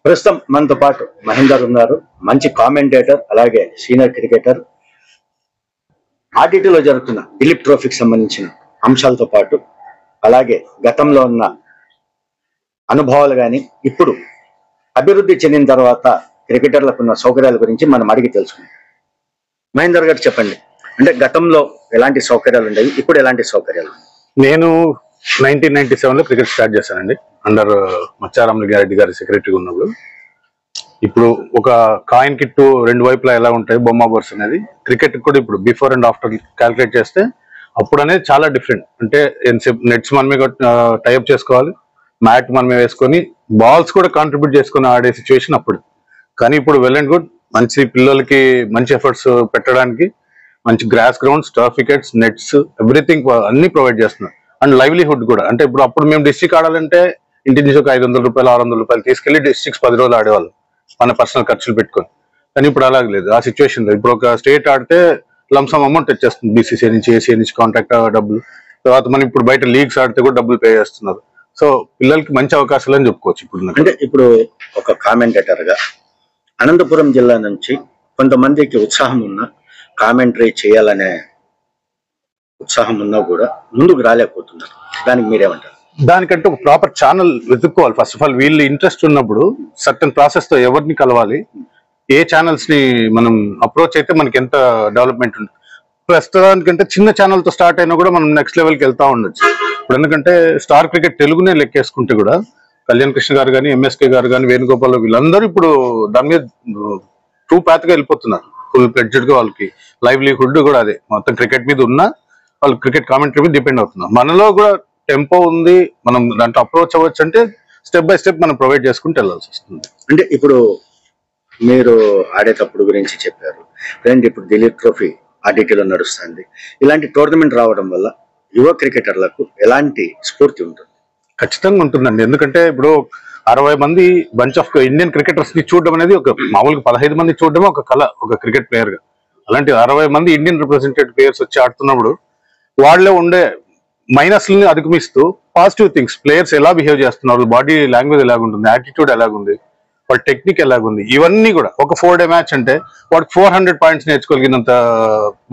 ప్రస్తుతం మనతో పాటు మహేందర్ ఉన్నారు. మంచి కామెంటేటర్, అలాగే సీనియర్ క్రికెటర్. ఆర్టీటీలో జరుగుతున్న దిలీప్ ట్రోఫీకి సంబంధించిన అంశాలతో పాటు అలాగే గతంలో ఉన్న అనుభవాలు కానీ ఇప్పుడు అభివృద్ధి చెందిన తర్వాత క్రికెటర్లకు ఉన్న సౌకర్యాల గురించి మనం అడిగి తెలుసుకుందాం. మహేందర్ గారు చెప్పండి, అంటే గతంలో ఎలాంటి సౌకర్యాలు ఉండేవి, ఇప్పుడు ఎలాంటి సౌకర్యాలు? నేను 1997లో క్రికెట్ స్టార్ట్ చేశానండి, అండర్ మచ్చారామలింగారెడ్డి గారి సెక్రటరీగా ఉన్నప్పుడు. ఇప్పుడు ఒక కాయిన్ కిట్టు రెండు వైపులా ఎలా ఉంటాయి బొమ్మ బోర్స్ అనేది, క్రికెట్ కూడా ఇప్పుడు బిఫోర్ అండ్ ఆఫ్టర్ క్యాల్కులేట్ చేస్తే అప్పుడు అనేది చాలా డిఫరెంట్. అంటే నెట్స్ మనమే టైప్ చేసుకోవాలి, మ్యాట్ మనమే వేసుకొని బాల్స్ కూడా కాంట్రిబ్యూట్ చేసుకుని ఆడే సిచ్యువేషన్ అప్పుడు. కానీ ఇప్పుడు వెల్ అండ్ గుడ్, మంచి పిల్లలకి మంచి ఎఫర్ట్స్ పెట్టడానికి మంచి grass grounds, turf wickets, nets, everything అన్ని ప్రొవైడ్ చేస్తున్నారు. అండ్ లైవ్లీహుడ్ కూడా, అంటే ఇప్పుడు అప్పుడు మేము డిస్ట్రిక్ట్ ఆడాలంటే ఇంటి నుంచి ఒక 500 రూపాయలు 600 రూపాయలు తీసుకెళ్లి డిస్ట్రిక్ట్స్ 10 రోజులు ఆడేవాళ్ళు మన పర్సనల్ ఖర్చులు పెట్టుకొని. కానీ ఇప్పుడు అలాగే లేదు, ఆ సిచ్యువేషన్ లేదు. ఇప్పుడు ఒక స్టేట్ ఆడితే లంసమ్ అమౌంట్ వచ్చేస్తుంది, బీసీసీ నుంచి, ఏసీఏ నుంచి కాంట్రాక్ట్ డబ్బులు. తర్వాత మనం ఇప్పుడు బయట లీగ్స్ ఆడితే కూడా డబ్బులు పే చేస్తున్నారు. సో పిల్లలకి మంచి అవకాశాలు అని చెప్పుకోవచ్చు. ఇప్పుడు అంటే ఇప్పుడు ఒక కామెంటేటర్ గా అనంతపురం జిల్లా నుంచి కొంతమందికి ఉత్సాహం ఉన్న, కామెంటరీ చేయాలనే ఉత్సాహం ఉన్నా కూడా ముందుకు రాలేకపోతున్నారు. దానికి మీరేమంటారు? దానికంటే ఒక ప్రాపర్ ఛానల్ వెతుక్కోవాలి. ఫస్ట్ ఆఫ్ ఆల్ వీళ్ళు ఇంట్రెస్ట్ ఉన్నప్పుడు సర్టన్ ప్రాసెస్ తో ఎవరిని కలవాలి, ఏ ఛానల్స్ ని మనం అప్రోచ్ అయితే మనకి ఎంత డెవలప్మెంట్ ఉంది. ప్రస్తుతానికంటే చిన్న ఛానల్ తో స్టార్ట్ అయినా కూడా మనం నెక్స్ట్ లెవెల్కి వెళ్తా ఉండొచ్చు. ఇప్పుడు ఎందుకంటే స్టార్ క్రికెట్ తెలుగునే లెక్కేసుకుంటే కూడా కళ్యాణ్ కృష్ణ గారు కానీ, ఎంఎస్కే గారు కానీ, వేణుగోపాల్, వీళ్ళందరూ ఇప్పుడు దాని మీద ట్రూ ప్యాత్ గా వెళ్ళిపోతున్నారు. ఫుల్ ప్లెడ్జెడ్ గా వాళ్ళకి లైవ్లీహుడ్ కూడా అదే, మొత్తం క్రికెట్ మీద ఉన్న వాళ్ళు క్రికెట్ కామెంటరీ మీద డిపెండ్ అవుతున్నారు. మనలో కూడా టెంపో ఉంది, మనం దాంట్లో అప్రోచ్ అవ్వచ్చు. అంటే స్టెప్ బై స్టెప్ మనం ప్రొవైడ్ చేసుకుంటూ వెళ్ళాల్సి వస్తుంది. అంటే ఇప్పుడు మీరు ఆడేటప్పుడు గురించి చెప్పారు, ఇప్పుడు దిలీప్ ట్రోఫీ ఆర్టీటీలో నడుస్తుంది. ఇలాంటి టోర్నమెంట్ రావడం వల్ల యువ క్రికెటర్లకు ఎలాంటి స్ఫూర్తి ఉంటుంది? ఖచ్చితంగా ఉంటుందండి. ఎందుకంటే ఇప్పుడు 60 మంది బంచ్ ఆఫ్ ఇండియన్ క్రికెటర్స్ ని చూడడం అనేది ఒక మామూలుగా 15 మంది చూడడమే ఒక కళ, ఒక క్రికెట్ ప్లేయర్ గా. అలాంటి 60 మంది ఇండియన్ రిప్రజెంటేటివ్ ప్లేయర్స్ వచ్చి ఆడుతున్నప్పుడు వాళ్ళే ఉండే మైనస్ని అధిగమిస్తూ పాజిటివ్ థింగ్స్, ప్లేయర్స్ ఎలా బిహేవ్ చేస్తున్నారు, బాడీ లాంగ్వేజ్ ఎలాగుంటుంది, యాటిట్యూడ్ ఎలాగుంది, వాడి టెక్నిక్ ఎలాగుంది, ఇవన్నీ కూడా ఒక 4 డే మ్యాచ్ అంటే వాడికి 400 పాయింట్స్ నేర్చుకోగలిగినంత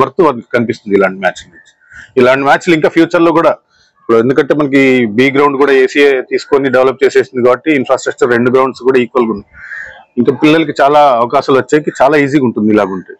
వర్త్ వాడికి కనిపిస్తుంది ఇలాంటి మ్యాచ్. ఇలాంటి మ్యాచ్లు ఇంకా ఫ్యూచర్ లో కూడా ఇప్పుడు, ఎందుకంటే మనకి బి గ్రౌండ్ కూడా ఏసీఏ తీసుకొని డెవలప్ చేసేసింది కాబట్టి ఇన్ఫ్రాస్ట్రక్చర్ 2 గ్రౌండ్స్ కూడా ఈక్వల్ గా ఉంది. ఇంకా పిల్లలకి చాలా అవకాశాలు వచ్చేకి చాలా ఈజీగా ఉంటుంది ఇలాగుంటే.